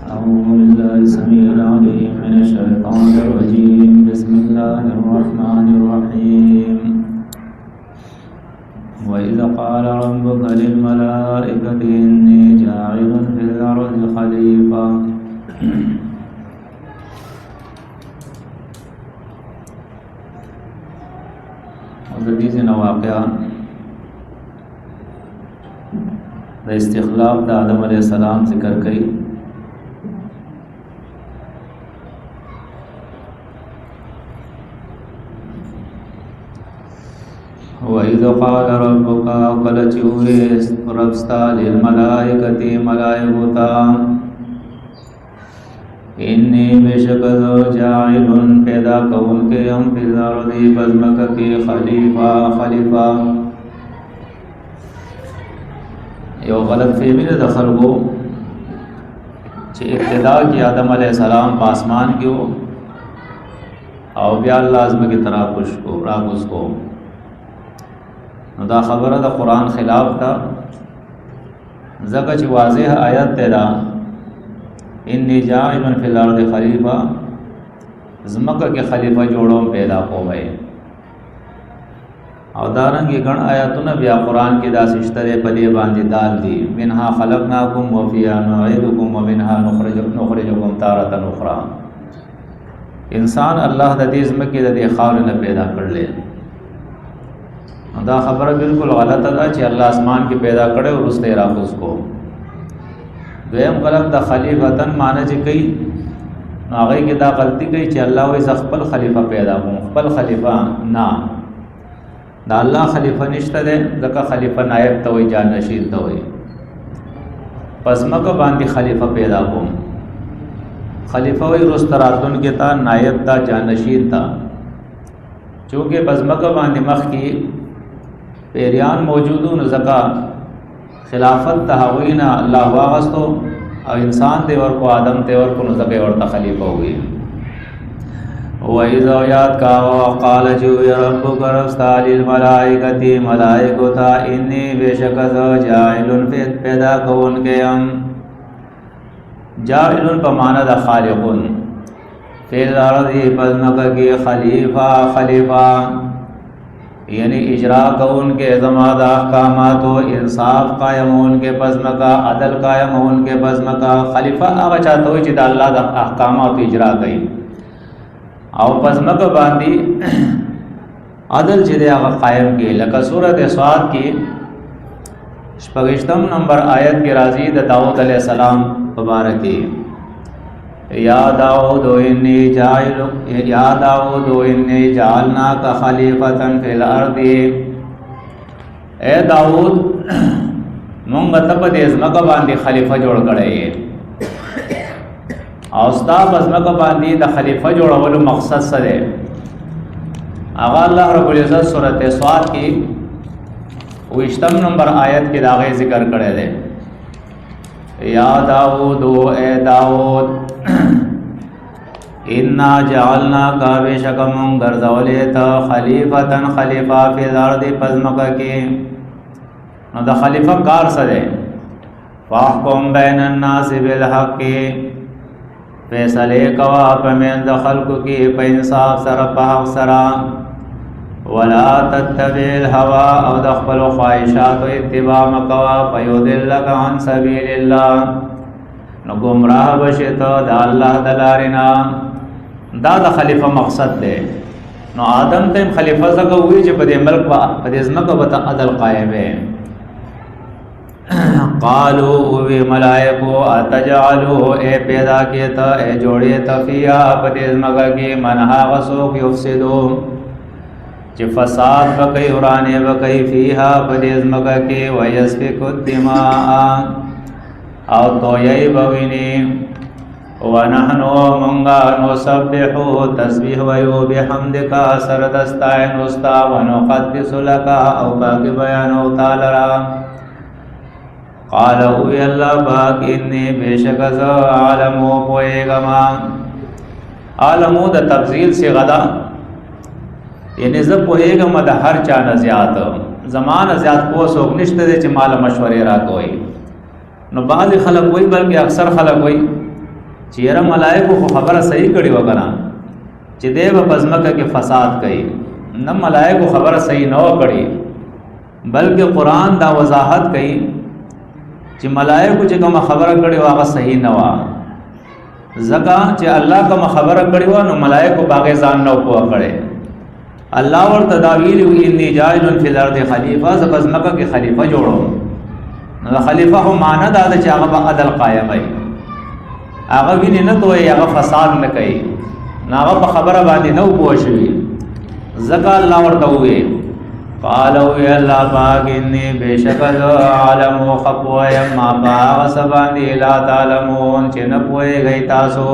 أعوذ بالله السميع العليم من الشيطان الرجيم بسم الله الرحمن الرحيم وإذ قال ربك للملائكة إني جاعل في الأرض خليفة وذلك واقعا د استخلاف د آدم علیہ السلام ذکر کړي وَإِذْ قَالَ رَبُّكَ قَلَ چُوئے ربستا لِلْمَلَائِكَةِ ملائکتا انی بشکد جاعل پیدا کون کے ہم فی الارض بزمک کی خلیفہ یو غلط فہمی د خلکو چې ابتدا کی آدم علیہ السلام په آسمان کې وو او بیا الله ازمه کی طرح راکوس کو نو دا خبره د قرآن خلاف تا ځکه چې واضح آیت تیرا انی جاعل فی الارض خلیفہ زمکه کې خلیفہ جوړوم پیدا کوم او دارنګ غن آیاتونه بیا قرآن کې دا سشتره په دې باندې دال دي منها خلقناکم وفیها نعیدکم ومنها نخرجکم تارة اخرى انسان الله د دې زمکه د دې خاور نه پیدا کړل دا خبره بالکل غلطه ده چې الله اسمان کې پیدا کړي او رسته راخص کو دویم غلط د خلیفتن معنی چې کوي هغه کې دا غلطي کوي چې الله وایي خپل خلیفہ پیدا کوم خپل خلیفہ نه دا الله خلیفہ نشته ده ځکه خلیفہ نائب ته وایي جانشین ته وایي پس مکه باندې خلیفہ پیدا کوم خلیفہ وایي رسته راتون کې تا نائب تا جانشین تا چونکه پس مکه باندې مخ کې پیریان موجودون زکا خلافت تحوینا اللہ واغستو او انسان دیور کو آدم دیور کو نزکے ورطا خلیفہ ہوئی وَإِذَا یاد کا وَقَالَ جُوِّ رَبُّكَ رَبْسْتَا لِلْمَلَائِكَةِ ملائکتا انی بیشکز جاعلن پیدا کون کے ام جاعلن پمانا دا خالقن فی الارض پزمکہ کی خلیفہ یعنی اجرا کون کے زماد احکامات و انصاف قائم ہون کے پزمکا عدل قائم ہون کے پزمکا خلیفہ آغا چاہتا ہوئی چیتا اللہ دا احکامات اجرا کئی او پزمکا باندی عدل چیدے آغا قائم کی لکہ سورت سواد کی شپگشتم نمبر آیت کی راضی دا داؤد علیہ السلام مبارکی یا داؤد انی جعلناک خلیفتا فی الارض اے داؤد مونږ ته په دې ځمکه باندې خلیفہ جوړ کړی او ستا په ځمکه باندې د خلیفہ جوړولو مقصد څه دی هغه الله رب العزت سورۃ صاد کې 28 نمبر آیت کې دا غي ذکر کړی دی یا داؤد اے داؤد انا جعلنا کا بیشک من گرزولیتا خلیفتن خلیفہ فی الارض پزمکہ کی نو دا خلیفہ کار سدے فاحکم بین الناس بالحق کی فیصلے کوا پمین دا خلق کی پا انصاف سر پا حق سرا ولا تتبع الہوا او دخبل خواہشات و اتباع مکوا فیودلک عن سبیل اللہ نو گمراہ بشتا دا اللہ دلارنا دا دا خلیفہ مقصد دے نو آدم تیم خلیفہ زکا ہوئی جب دے ملک پا دیزمکا بتا عدل قائم ہے قالو اوی ملائکو اتجعلو اے پیدا کیتا اے جوڑیتا فیا پا دیزمکا کی منہا غسوک یفسدو چی فساد بکی ارانے بکی فیہا پا دیزمکا کی ویسفک الدماء او تو یی بوینی ونحنو منگا نسبحو تسبیح ویو بحمدکا سردستائن استا ونقدس لکا او باقی بیانو تالرا قال اوی اللہ باق انی بیشکز عالمو پوئیگما عالمو دا تفضیل سے غدا یعنی زب پوئیگما دا ہر چانا زیاد زمان زیاد پوسوک نشتے دے چی مال مشوری را کوئی نو بعض خلق وئی بلکہ اکثر خلق وئی چیرې ملائکه خو خبره صحیح کړي وکړه چې دې په پزمکه کې فساد کوي، نه ملائکه خبره صحیح نه وکړي، بلکې قران دا وضاحت کوي چې ملائکه چې کوم خبره کړي هغه صحیح نه و، ځکه چې الله کوم خبره کړي و نو ملائکه باغې ځان نه پوه کړي. الله ورته دا ویلي و انی جاعل فی الارض خلیفہ، ز پزمکه کې خلیفہ جوړو. نو خلیفہ هم معنا دا چې هغه به عدل قائم وي، هغه ویني نه توي، هغه فساد نه کوي، هغه په خبره باندې نه پوه شي. ځکه الله ورته وی قالو یا الله پاک انی بشک عالم خفوا ما باغ سبانی لا تعلمون چې نه پوهیږئ تاسو.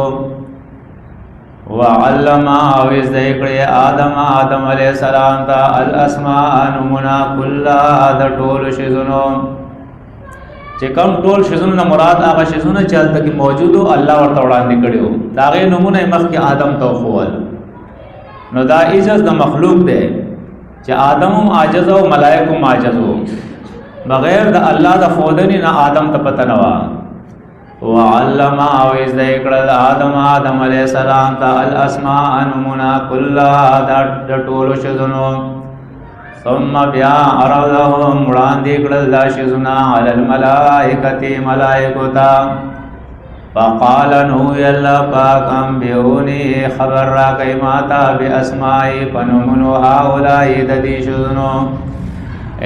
وعلم او ذکر آدم علیہ السلام تا الاسماء نمنا کلها د ټول شذونو، چې کوم ټول شذونو مراد هغه شذونو چې هلته کې موجودو الله ورته وړاندې کړیو، دا غي نمونه مخکې آدم ته وښول. نو دا عجز د مخلوق دی چې آدم هم عاجز او ملائکه هم عاجز وو، بغیر د الله د خودنی نه آدم ته پته نه و. وعلم او ذکر آدم علیہ السلام تا الاسماء نمنا کلها د ټول شذونو، ثم بیا عرضهم وړاندې کړل دا شذونا علی الملائکه ملائکه تا. فقال نو الله پاک انبئونی خبر را کای ماتا باسماء فنمنو هؤلاء د دې شذونو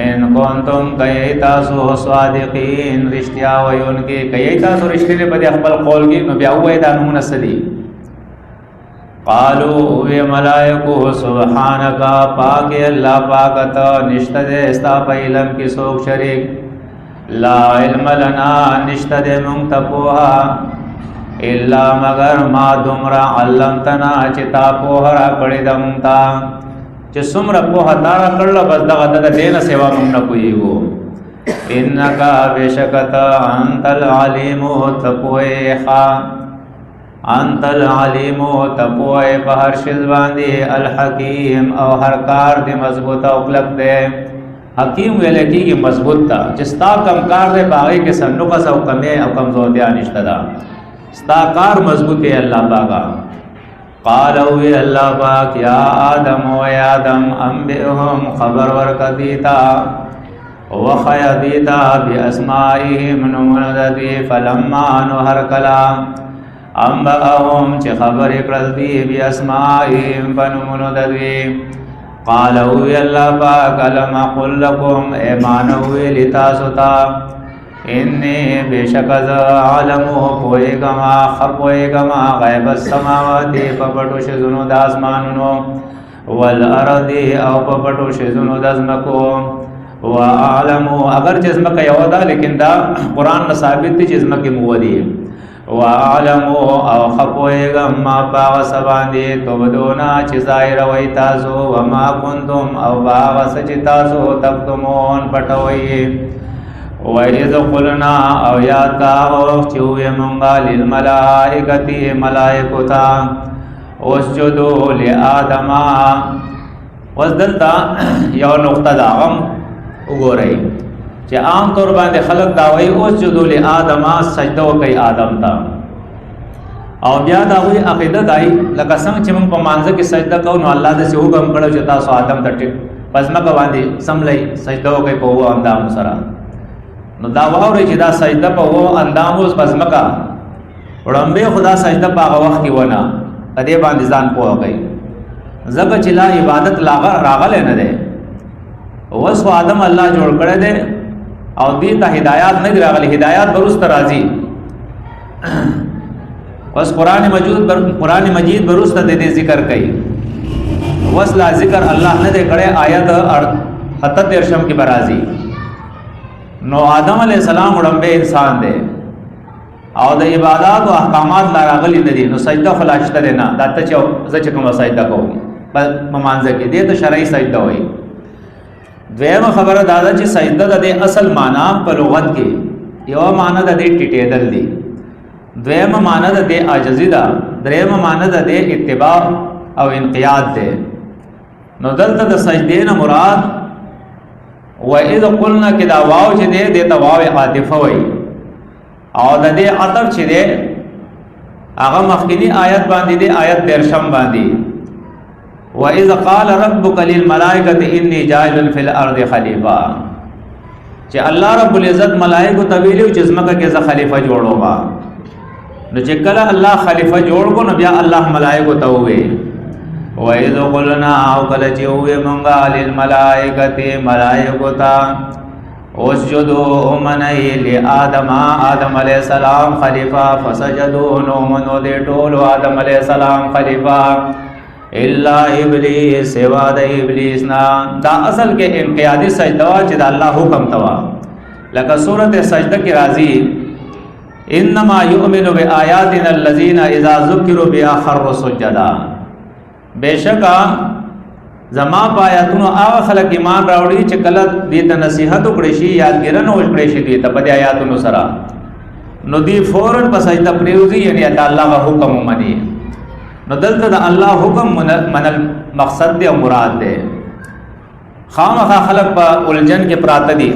ان کنتم کای تاسو صادقین رښتیا وایونکي، کای تاسو رښتینه په خپل قول کې نو بیا وای دا نمونه سدي. قالوا وی ملائکو سبحانك پاک الله پاکت نشته دې استا په علم کې څوک شریک، لا علم لنا نشته دې مونږ ته پوها الا مگر ما دمرا علمتنا چې تا پوها را کړی د مونږ ته، چې څومره پوها تا را کړل بس دغه د دینه سیوا مونږ نه پوهیږو. انک بشکت انت العلیم تپوهه، انت العلیم تپوه په هر شی باندې، الحکیم او هر کار دې مضبوط او کلک دی. حکیم ویل کېږي مضبوط تا، چې ستا کم کار دی باغې کې سر نقص او کمی او کمزورتیا نشته ده، ستا کار مضبوط دی الله پاکا. قال وی الله پاک یا آدم و یا آدم انبئهم خبر ورکدیتا وخیدیتا باسمائهم نمندی. فلما نهر کلام انبأهم چې خبر کړل دی باسمائهم فنمندی. قال وی الله پاک لم اقل لكم ایمان وی لتاسو تا انی بشک عالم پویگما خپویگما غیب السماوات پپټو شذونو د اسمانونو والارض او پپټو شذونو د ازمکو. واعلم اگر چې ازمکه یو ده لیکن دا قران نه ثابت دي چې ازمکه مودي. واعلم او خپویگم ما باغ سباندی توبدونا چی ظاہر وی تاسو وما کنتم او باغ سچ تاسو تکتمون پٹوئی. وَإِذْ قُلْنَا او یاد کاغو چوی منگا للملائکتی ملائکتا اسجدو لآدما. وزدلتا یو نقطہ داغم اگو رہی چې عام طور باندې خلق دا وایي اسجدوا لآدم سجده وکي آدم ته، او بیا دا وایي عقیده دای لکه څنګه چې موږ په مانځه کې سجده کوو نو الله دې حکم کړو چې تاسو آدم ته ټیک پزماکه باندې سملای سجده وکي په وو اندام سره. نو دا وایي چې دا سجده په وو اندام اوس پزماکه وړاندې خدا سجده په هغه وخت کې ونه دې باندې ځان پوه کوي، ځکه چې لا عبادت راغله نه ده. اوس آدم الله جوړ کړی دی او دې ته هدایات نه راغلي، هدایات برست راځي. بس قران مجید برست دې ذکر کوي. وصلا ذکر الله نه دې کړي آیت 78 کې برازي. نو آدم علی السلام وړاندې انسان دی او د عبادت او احکامات لا راغلي نه دي، نو سجده خلاصته نه دا ته چې کوم سجده کوم په مانځه کې دې ته شرعي سجده وایي. دویمه خبره دا ده چې سجده د اصل معنا په لغت کې یو معنا د ټیټېدل دي، دویمه معنا د عاجزي ده، دریمه معنا د اتباع او انقیاد ده. نو دلته د سجدې نه مراد وَإِذْ قُلْنَا کې دا واو چې ده د واو عاطفه وایي او د دې عطف چې ده هغه مخکینی آیت باندې دی، آیت 13 باندې وَإِذْ قَالَ رَبُّكَ لِلْمَلَائِكَةِ إِنِّي جَاعِلٌ فِي الْأَرْضِ خَلِيفَةً چې الله رب العزت ملائکه ته ویلو چې زمکه کې ز خلیفہ جوړوم. نو چې کله الله خلیفہ جوړ کو نو بیا الله ملائکه ته وې وَإِذْ قُلْنَا او کله چې وې مونږه للملائکه ملائکه ته اسجدوا منئ لآدم آدم علیہ السلام خلیفہ فسجدوا نو منو دے ټولو آدم علیہ السلام خلیفہ الا ابلیس سوا د ابلیس نا. دا اصل کې انقیادی سجده وا چې د الله حکم توا لکه سورۃ سجده کې راځي انما یؤمن بآیاتنا الذین اذا ذکروا بها خروا سجدا. بشکا زما پایاتونو هغه خلک ایمان راوړي چې کله دې ته نصیحت وکړي شي یادګرنه وکړي شي دې ته په دې آیاتونو سره نو دی فورن په سجده پریوزي یعنی الله حکم ومني. نو دلته د الله حکم منل مقصد دی او مراد دی. خامخا خلق په الجن کې پراته دي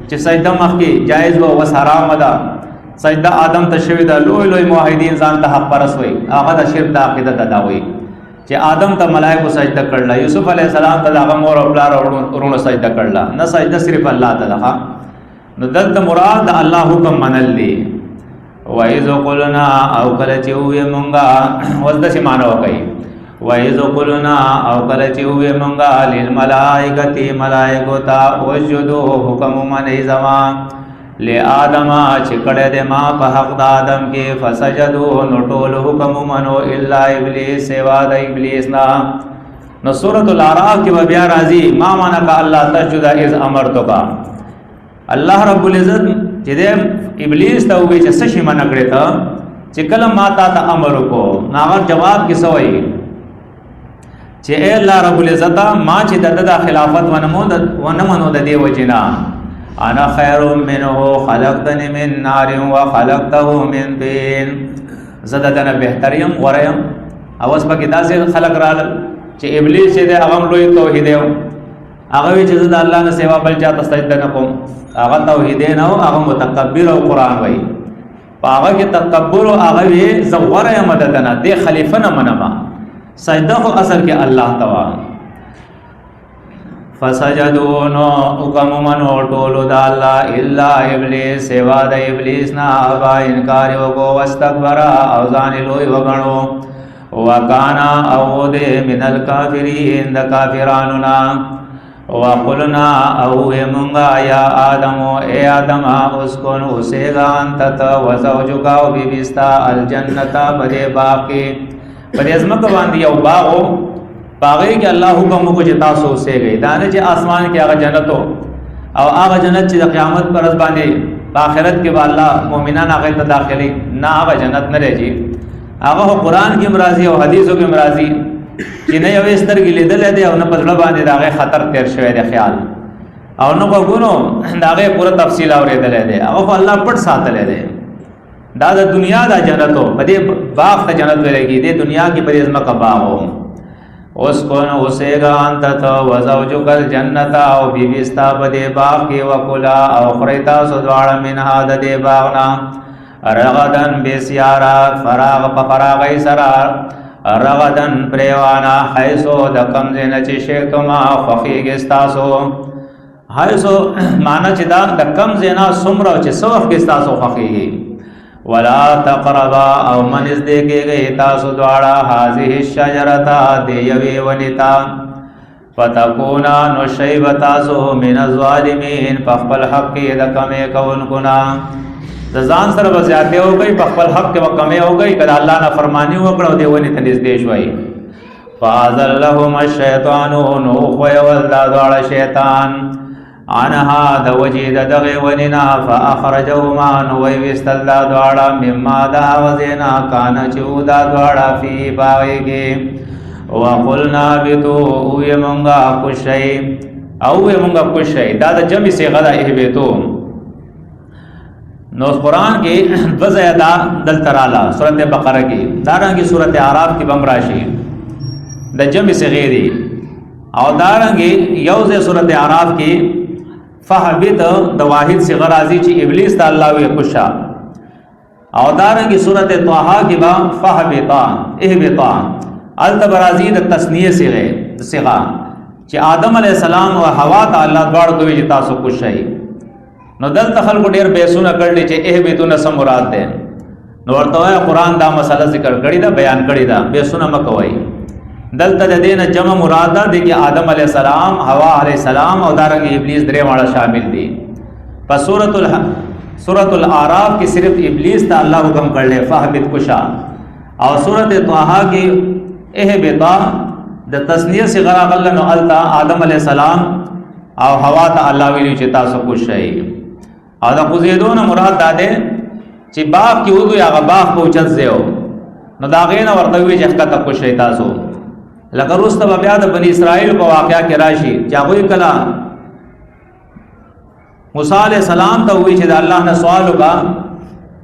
چې سجده مخکې جایز و وس حرام ده. سجده آدم ته شوی دا لوی لوی موحدین ځان ته حق پرس وي هغه د شرک د عقیده دا وي چې آدم ته ملائکه سجده کړل، یوسف علیہ السلام ته هغه مور او پلار ورونو سجده کړل، نه سجده صرف الله تعالی. نو دلته مراد د الله حکم منل دی. وَإِذْ قُلْنَا او کله چې وې مونږه وځد شي معنی وکي وَإِذْ قُلْنَا او کله چې وې مونږه للملائکه ملائکه تا وسجدوا حکم من زما لآدم چې کړه دې ما په حق د آدم کې فسجدوا نو ټول حکم منو الا ابلیس سوا د ابلیس نا. نو سورۃ الاعراف کې بیا راځي ما معنا کا الله تسجد اذ امرتک. الله رب العزت چې دې ابلیس ته وی چې څه شي منع کړی ته چې کله ما ته امر وکړو ناغه جواب کې سوې چې اے الله رب العزت ما چې د خلافت ونمنو د دې وجنا انا خیر منه خلقتنی من نار وخلقته من طین زددنه بهتریم وریم. اوس پکې داسې خلق رال چې ابلیس دې هغه لوی توحید یو هغه چې د الله نه سیوا بل چاته سجده نه کوم هغه توحید نه او هغه متکبر او قران وای هغه کې تکبر او هغه وی زوره مددنه دې خلیفہ نه منما سجده خو اصل کې الله تعالی. فسجدون حکم منو ټولو د الله الا ابلیس سوا د ابلیس نه ابا انکار وکړو واستكبر او ځان لوی وګڼو وکانا او دې من الکافرین د کافرانو نا. وقلنا او مونږه یا آدم اے آدم اسکن اوسېږه انت وزوجک او بیبستا الجنت بده باقی پدې ازمکه باندې یو باغ باغی کې الله حکم کو چې تاسو اوسېږئ دانه چې اسمان کې هغه جنت او هغه جنت چې د قیامت پر ورځ باندې په آخرت کې به الله مؤمنان هغه ته داخلي نه هغه جنت نه راځي. هغه قرآن کې مرাজি او حدیثو کې مرাজি چې نه یو سترګې لیدل دي او نه پزړه باندې داغه خطر تیر شوی دی خیال او نه وګونو داغه پوره تفصیل اوریدل دي هغه الله پټ ساتل دي. دا د دنیا دا جنتو په دې باغ ته جنت ورګي دي دنیا کې په دې ځمکه باغو اوس کو نو اوسېګا انت تو وزوجک الجنت او بیبستا په دې باغ کې وکلا او خریتا سو دواړه منها د دې باغنا رغدن بسیارا فراغ فراغ ایسرا رغدن پریوانا حیثو د کمزین چې شیتما خفیگ استاسو حیثو معنی چې دا د کمزینا سمرو چې سوخ کې استاسو خفیگی ولا تقربا او منز دے کے گئی تاسو دوارا حاضی الشجرتا دیوی ونتا فتکونا نشیب تاسو من الظالمین پخپل حق کی دکمی کون کنا دزان سر بزیادے ہو گئی پخپل حق کے وکمی ہو گئی کدا اللہ نا فرمانی وکڑا دیونی تنیز دیش وائی فازلہم الشیطانو نوخ ویولدا دوارا شیطان عنها د وجید دغه ونینا فاخرجهما نووی وستل دا دواړه مما دا وزینا کان چودا دواړه فی باغی وقلنا بتو او یمنگا کوشی او یمنگا کوشی دا د جمع صيغه ده اهبتو. نو قرآن کې وزیدا دل ترالا سورۃ بقرہ کې دارنګي سورۃ اعراف کې بم راشي د جمع صيغه دي او دارنګي یوزه سورۃ اعراف کې فحبت د واحد صيغه راځي چې ابلیس ته الله وی خوشا او دارنګي سورۃ طه کې با فهبطا اهبطا التبرازی د تسنیه صيغه چې آدم علی السلام او حوا ته الله دواړو دوی چې تاسو کو شي نو دلته خلکو ډیر بیسونه کړل چې اهبطون سم مراد ده نو ورته قرآن دا مسله ذکر کړی دا بیان کړی دا بیسونه مکوي دلته د دینه جمع مراد ده چې آدم علی السلام حوا علی السلام او دارنګ ابلیس درې واړه شامل دي په سورۃ الاعراف کې صرف ابلیس ته الله حکم کړل فهبط کشا او سورۃ طه کې اهبطا د تسنیه سے غرا غلن التا آدم علیہ السلام او حوا ته الله ویلو چې تاسو کو شي او دا قزیدون مراد ده چې باغ کې وګي هغه باغ پوچت زیو نو دا غینه ورته وی چې حقیقت کو شي تاسو لکه روسته بیا د بنی اسرائیل په واقعیا کې راشي چې هغه کلا موسی علیہ السلام ته وی چې الله نه سوال وکا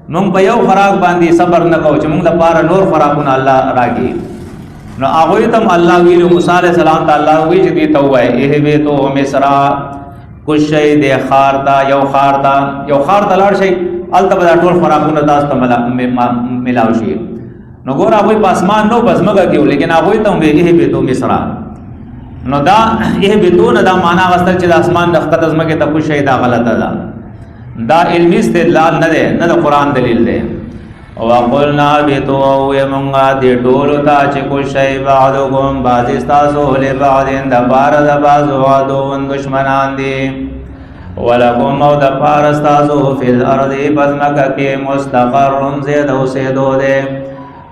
موږ په یو خوراک باندې صبر نه کوو چې موږ د پاره نور خوراکونه الله راکړي نو هغه تم الله ویلو موسی علیہ السلام ته الله وی چې دی ته وای اه به تو مصر کو شی د خارتا یو خارتا لاړ شي الته به ټول خوراکونه تاسو ته ملاو شي نو ګور هغه په اسمان نو بس مګه کیو لیکن هغه ته وی اه به تو مصر نو دا اه به تو نه دا معنا واستل چې د اسمان د خط ازمکه ته کو شی دا غلطه ده دا علمی استدلال نه ده نه د قران دلیل ده وقلنا بیتو ویمونگا دی ٹولو تا چکو شئی بعدکم بازی استاسو لی بعدین دا پار دا بازو عدوون دشمنان دی ولکم او دا پار استاسو فی الارضی پزمکا کی مستقرن زیدو سیدو دے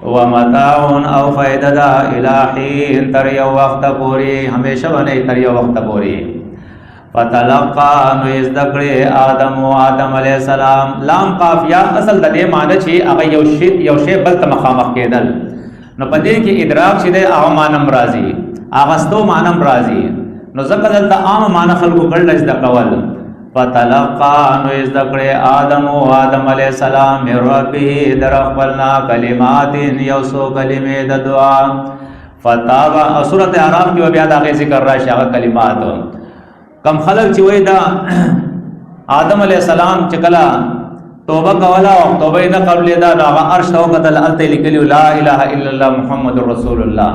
ومتاعون او فید دا الہین تر یو وقت پوری ہمیشہ بنے تر یو وقت پوری فتلقا نو ازدکڑی آدم و آدم علیہ السلام لام قافیہ اصل د دې معنی چې هغه یو شی بل ته مخامخ کېدل نو په دې کې ادراک چې د هغه معنی راځي اغستو معنی راځي نو ځکه دلته عام معنی خلکو کړل ازدکول فتلقا نو ازدکڑی آدم و آدم علیہ السلام من ربه در خپلنا کلمات یوسو کلمې د دعا فتابا سورۃ اعراف کې بیا دا ذکر راشي هغه کلمات کم خلق چې وای دا آدم علیہ السلام چې کلا توبه کولا او توبه نه قبل دا هغه عرش تو قتل الته لیکلی لا اله الا الله محمد رسول الله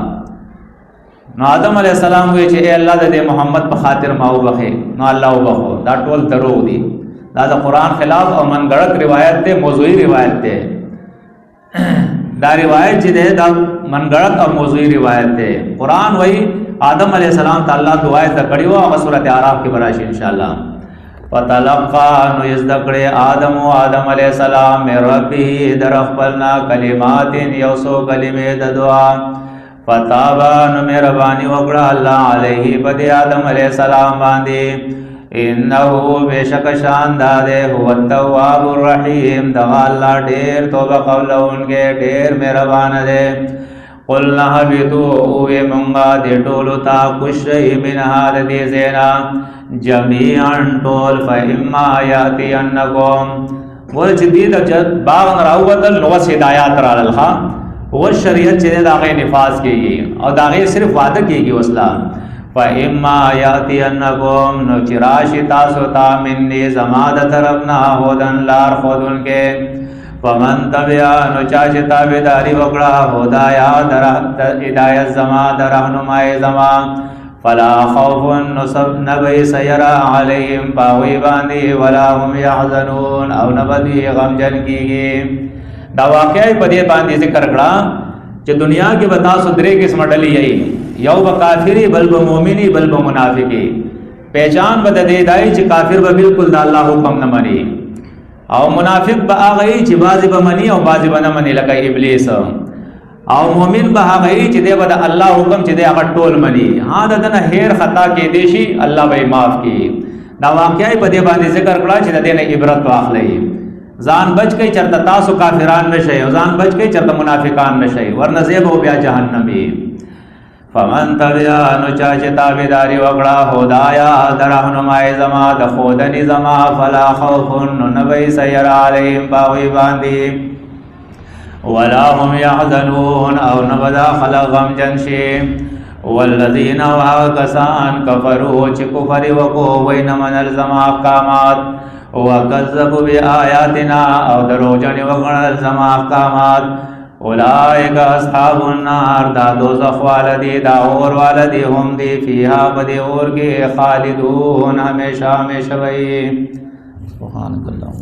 نو آدم علیہ السلام وی چې اے الله دې محمد په خاطر ما وبخه نو الله وبخو دا ټول درو دي دا د قران خلاف او منګړک روایت ته موضوعي روایت ته دا روایت چې دا منګړک او موضوعي روایت ته قران وای آدم علیہ السلام ته الله دعای ته کړیو او سورۃ اعراف کې براشي ان شاء الله فتلقا نو یذکر آدم و آدم علیہ السلام من ربه در خپلنا کلمات یوسو کلمې د دعا فتابا نو مهرباني وکړه الله علیه بد آدم علیہ السلام باندې انه بشک شان داده هو التواب الرحیم دغه الله ډیر توبه قبلونکې ډیر مهربان دی قلنا حبیتو اوی منگا دی ٹولو تا کشی من حال دی زینا جمیعن ٹول فا اما یاتی انکم وہ جدید جد باغ نراؤتل نوس ہدایات را للخا وہ شریعت چیزے داغی نفاذ کی گئی اور داغی صرف وعدہ کی گئی وصلہ فا اما یاتی انکم نو چراشی تاسوتا منی زماد طرفنا ہودن لار خودن کے فمن تبعا نو چاچ تابعداری وکړه هدایا در هدایت زما در رهنمای زما فلا خوف نصب نبی سیرا علیهم پاوی باندې ولا هم يحزنون او نبدی غمجن کیږي دا واقعي په دې باندې ذکر کړه چې دنیا کې به تاسو درې قسم ډلې یي یو به کافری بل به مؤمنی بل به منافقی پہچان به د دې دای چې کافر به بالکل د الله حکم نه مانی او منافق به هغه چې بعضی به منی او بعضی به نه منی لکه ابلیس او مؤمن به هغه چې دی به د الله حکم چې دی هغه ټول منی ها دنه هیر خطا کې دی شي الله به معاف کړي دا واقعي په دې باندې ذکر کړه چې د دې نه عبرت واخلئ ځان بچ کې چرته تاسو کافران نشئ او ځان بچ کې چرته منافقان نشئ ورنه زیب او بیا جهنمی فمن تبعا نو چاچه تابعداری وکړه هدایا در رهنمای زما د خودنی زما فلا خوف نبی سیر علیهم باوی باندې ولا هم يحزنون او نبدا خلق غم جنشی والذین وکسان کفروا چې کفر وکو وین من الزما احکامات वकज़्ज़बू बिआयातिना और दरोजन वगणल ज़मा अहकामात उलाइका अस्हाबुन नार दा दोज़ख वालदी दा और वालदी हम दी फीहा बदे और के खालिदून हमेशा हमेशा वही। सुभानअल्लाह।